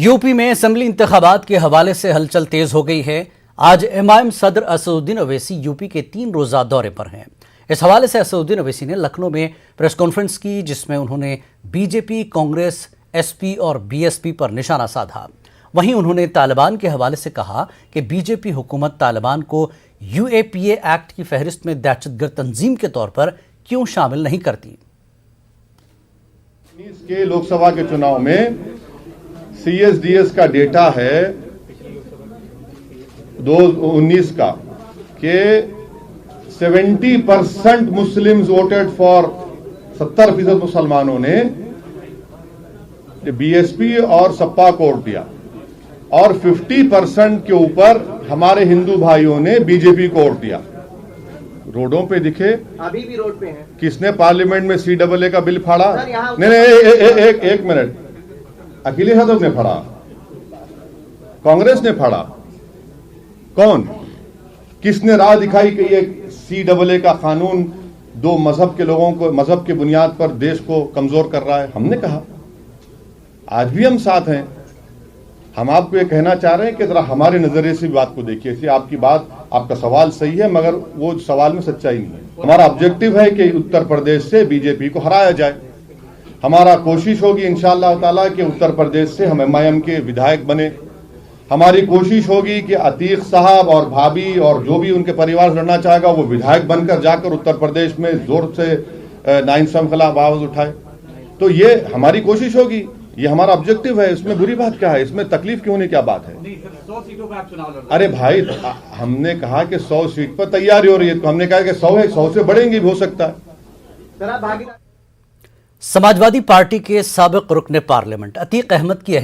UP में assembly इंतखाबात के हवाले से हलचल तेज हो गई है। आज एमआईएम सदर असदुद्दीन ओवैसी यूपी के 3 रोजा दौरे पर हैं। इस हवाले से असदुद्दीन ओवैसी ने लखनऊ में प्रेस कॉन्फ्रेंस की, जिसमें उन्होंने बीजेपी, कांग्रेस, एसपी और बीएसपी पर निशाना साधा। वहीं उन्होंने तालिबान के हवाले से कहा कि बीजेपी हुकूमत तालिबान को यूएपीए एक्ट की फहरिस्त में दहशतगर्द तंजीम के तौर पर क्यों शामिल नहीं करती। के लोकसभा के चुनाव में सीएसडीएस का डेटा है 2019 का कि 70% मुस्लिम्स वोटेड फॉर 70% मुसलमानों ने बीएसपी और सपा को वोट दिया और 50% के ऊपर हमारे हिंदू भाइयों ने बीजेपी को वोट दिया। रोडों पे दिखे, अभी भी रोड पे हैं। किसने पार्लियामेंट में CAA का बिल फाड़ा? नहीं, एक मिनट, अखिलेश यादव ने फाड़ा, कांग्रेस ने फाड़ा, कौन? किसने राह दिखाई कि ये CAA का कानून दो मजहब के लोगों को मजहब के बुनियाद पर देश को कमजोर कर रहा है? हमने कहा। आज भी हम साथ हैं। हम आपको ये कहना चाह रहे हैं कि जरा हमारे नजरिए से भी बात को देखिए। इसलिए आपकी बात, आपका सवाल सही है, मगर वो सवाल में सच्चाई नहीं है। हमारा ऑब्जेक्टिव है कि उत्तर प्रदेश से बीजेपी को हराया जाए। हमारा कोशिश होगी इंशाअल्लाह ताला कि उत्तर प्रदेश से हम एमआईएम के विधायक बने। हमारी कोशिश होगी कि अतीक साहब और भाभी और जो भी उनके परिवार से लड़ना चाहेगा वो विधायक बनकर जाकर उत्तर प्रदेश में जोर से नाइंसाफी के खिलाफ आवाज उठाए। तो ये हमारी कोशिश होगी, ये हमारा ऑब्जेक्टिव है। इसमें बुरी बात क्या है? इसमें तकलीफ क्यों होने क्या बात है? 100 सीटों पर आप चुनाव लड़ रहे हैं। अरे भाई, हमने कहा कि 100 सीट पर तैयारी हो रही है, तो हमने कहा कि 100 है, 100 से बढ़ेंगे भी हो सकता है। समाजवादी पार्टी के साबिक रुकने पार्लियामेंट अतीक अहमद की अहलिया